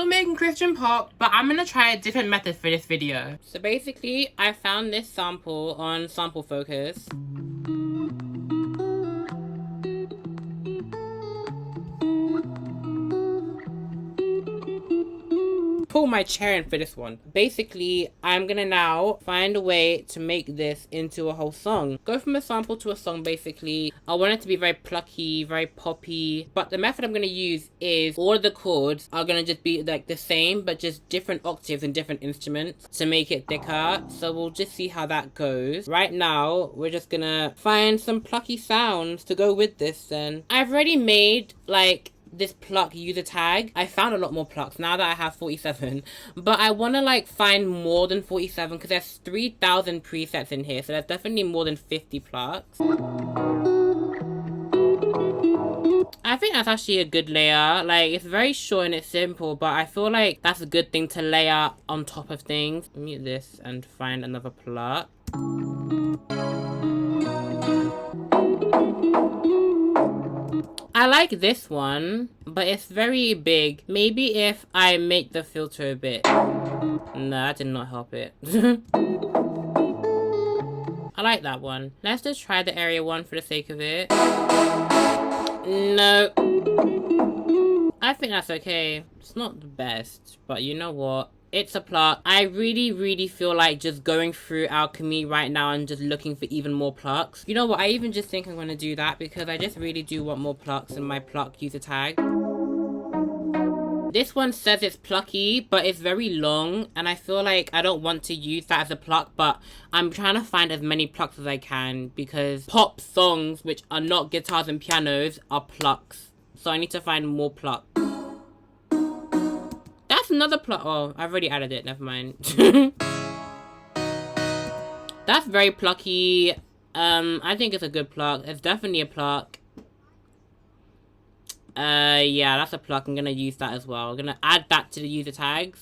still making Christian pop, but I'm gonna try a different method for this video. So basically, I found this sample on Sample Focus. Pull my chair in for this one. Basically, I'm gonna now find a way to make this into a whole song. Go from a sample to a song, basically. I want it to be very plucky, very poppy. But the method I'm gonna use is all of the chords are gonna just be like the same, but just different octaves and different instruments to make it thicker. So we'll just see how that goes. Right now, we're just gonna find some plucky sounds to go with this then. I've already made like this pluck user tag. I found a lot more plucks now that I have 47, but I want to like find more than 47 because there's 3,000 presets in here, so there's definitely more than 50 plucks. I think that's actually a good layer. Like, it's very short and it's simple, but I feel like that's a good thing to layer on top of things. Mute this and find another pluck. I like this one, but it's very big. Maybe if I make the filter a bit. No, that did not help it. I like that one. Let's just try the area one for the sake of it. No. I think that's okay. It's not the best, but you know what? It's a pluck. I really feel like just going through Alchemy right now and just looking for even more plucks. You know what? I even just think I'm going to do that because I just really do want more plucks in my pluck user tag. This one says it's plucky, but it's very long, and I feel like I don't want to use that as a pluck, but I'm trying to find as many plucks as I can because pop songs, which are not guitars and pianos, are plucks. So I need to find more plucks. That's another pluck. Oh, I've already added it. Never mind. That's very plucky. I think it's a good pluck. It's definitely a pluck. Yeah, that's a pluck. I'm gonna use that as well. I'm gonna add that to the user tags.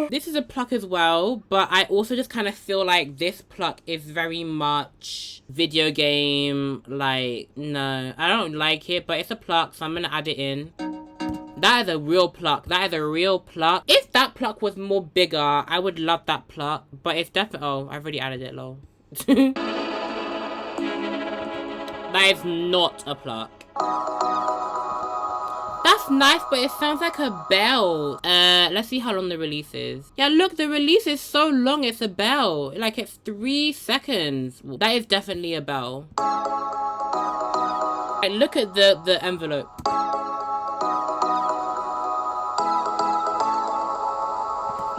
This is a pluck as well, but I also just kind of feel like this pluck is very much video game, like, no, I don't like it, but it's a pluck, so I'm gonna add it in. That is a real pluck. That is a real pluck. If that pluck was more bigger, I would love that pluck, but it's definitely, oh, I've already added it, lol. That is not a pluck. That's nice, but it sounds like a bell. Let's see how long the release is. Yeah, look, the release is so long, it's a bell. Like, it's 3 seconds. That is definitely a bell. Like, look at the envelope.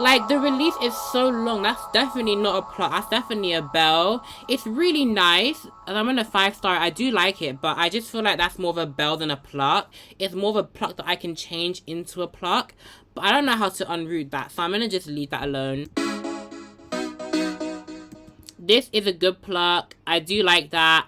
Like, the release is so long. That's definitely not a pluck. That's definitely a bell. It's really nice. And I'm in a 5-star. I do like it, but I just feel like that's more of a bell than a pluck. It's more of a pluck that I can change into a pluck. But I don't know how to unroot that, so I'm going to just leave that alone. This is a good pluck. I do like that.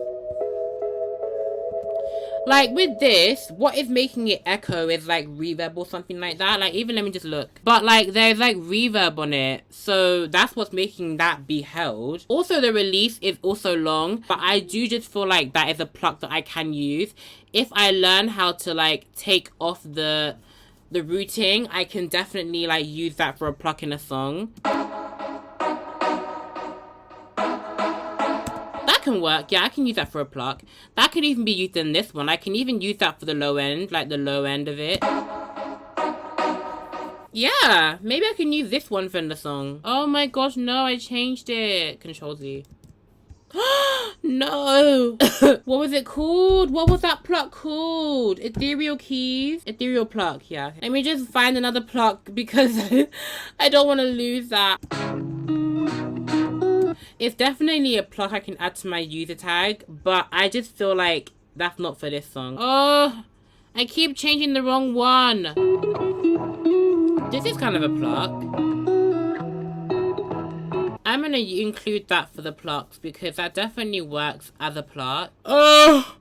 Like, with this, what is making it echo is, like, reverb or something like that. Like, even let me just look. But, like, there's, like, reverb on it. So, that's what's making that be held. Also, the release is also long. But I do just feel like that is a pluck that I can use. If I learn how to, like, take off the rooting, I can definitely, like, use that for a pluck in a song. Can work. Yeah, I can use that for a pluck. That could even be used in this one. I can even use that for the low end, like the low end of it. Yeah, maybe I can use this one for the song. Oh my gosh, no, I changed it. Control Z. No. What was it called? What was that pluck called? Ethereal keys? Ethereal pluck, yeah. Let me just find another pluck because I don't want to lose that. It's definitely a pluck I can add to my user tag, but I just feel like that's not for this song. Oh, I keep changing the wrong one. This is kind of a pluck. I'm gonna include that for the plucks because that definitely works as a pluck. Oh!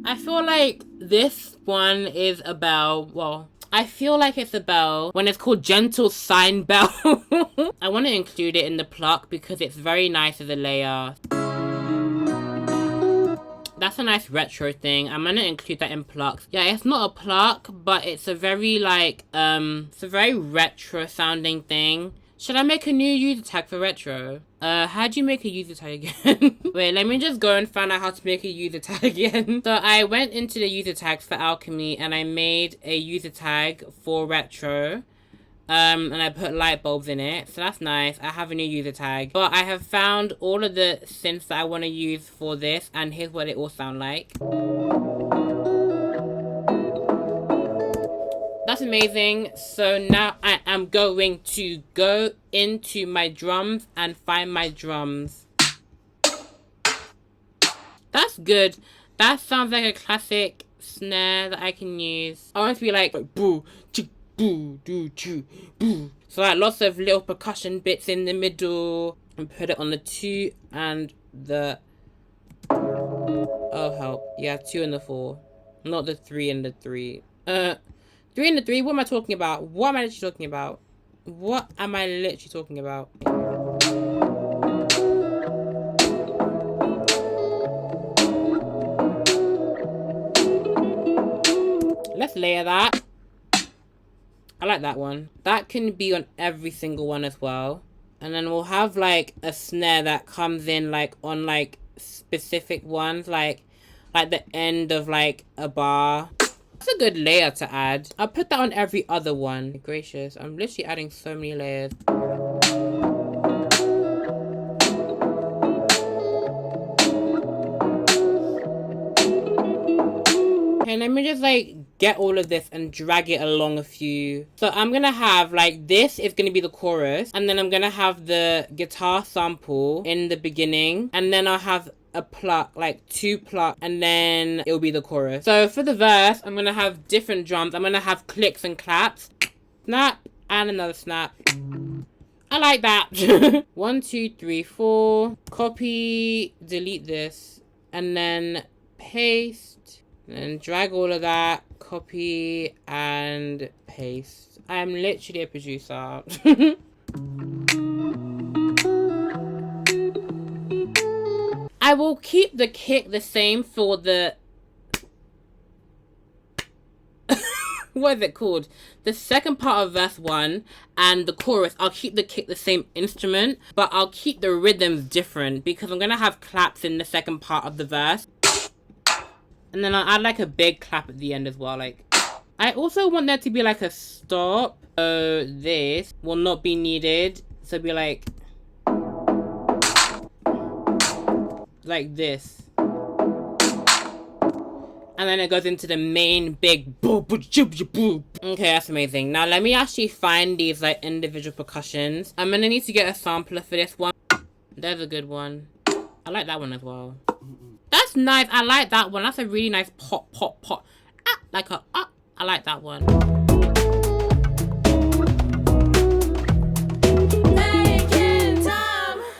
I feel like this one is a bell. Well, I feel like it's a bell when it's called Gentle Sign Bell. I want to include it in the pluck because it's very nice as a layer. That's a nice retro thing. I'm gonna include that in plucks. Yeah, it's not a pluck, but it's a very like, it's a very retro sounding thing. Should I make a new user tag for retro? How do you make a user tag again? Wait, let me just go and find out how to make a user tag again. So I went into the user tags for Alchemy and I made a user tag for retro. And I put light bulbs in it, so that's nice. I have a new user tag. But I have found all of the synths that I want to use for this, and here's what it all sound like. That's amazing. So now I am going to go into my drums and find my drums. That's good. That sounds like a classic snare that I can use. I want it to be like boo, choo, boo, do, choo, boo. So like lots of little percussion bits in the middle. And put it on the 2 and the... Oh help. Yeah, 2 and the 4. Not the 3 and the 3. 3 and the 3, what am I talking about? What am I literally talking about? What am I literally talking about? Let's layer that. I like that one. That can be on every single one as well. And then we'll have like a snare that comes in like on like specific ones, like the end of like a bar. That's a good layer to add. I'll put that on every other one. Gracious, I'm literally adding so many layers. Okay, let me just like get all of this and drag it along a few. So I'm gonna have like, this is gonna be the chorus, and then I'm gonna have the guitar sample in the beginning, and then I'll have a pluck, like 2 pluck, and then it'll be the chorus. So for the verse, I'm gonna have different drums. I'm gonna have clicks and claps, snap, and another snap. I like that. 1, 2, 3, 4. Copy, delete this, and then paste, and drag all of that, copy, and paste. I'm literally a producer. I will keep the kick the same for the... what is it called? The second part of verse 1 and the chorus. I'll keep the kick the same instrument, but I'll keep the rhythms different because I'm going to have claps in the second part of the verse. And then I'll add like a big clap at the end as well. Like, I also want there to be like a stop. So this will not be needed. So it'll be like this. And then it goes into the main big boop, boop, boop, boop. Okay, that's amazing. Now let me actually find these like individual percussions. I'm gonna need to get a sampler for this one. There's a good one. I like that one as well. That's nice. I like that one. That's a really nice pop, pop, pop. Ah, like a ah. I like that one.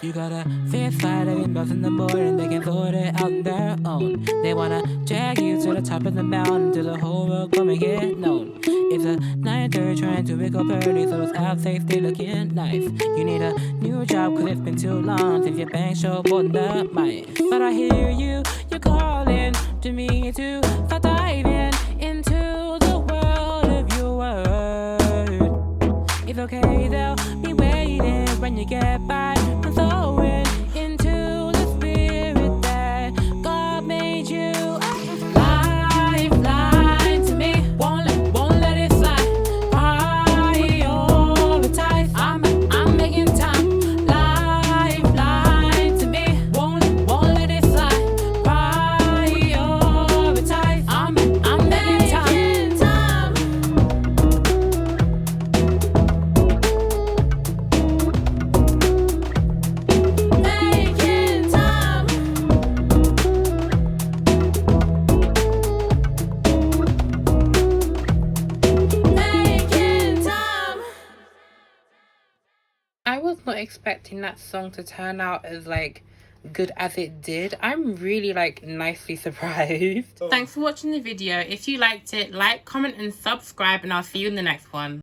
You got a fifth fight of both in the board and they can sort it out on their own. They wanna drag you to the top of the mountain till the whole world come and get known. It's a 9:30 trying to wake up early so those outtakes they looking nice. You need a new job cause it's been too long since your bank show more than the mice. But I hear you're calling to me to start diving into the world of your word. It's okay, they'll be waiting when you get back. I'm throwing into the spirit that God made you. Lifeline to me, won't let it slide. Prioritize, I'm making time. Lifeline to me, won't let it slide. Prioritize, I'm making time. I was not expecting that song to turn out as like good as it did. I'm really like nicely surprised. Thanks for watching the video. If you liked it, like, comment and subscribe, and I'll see you in the next one.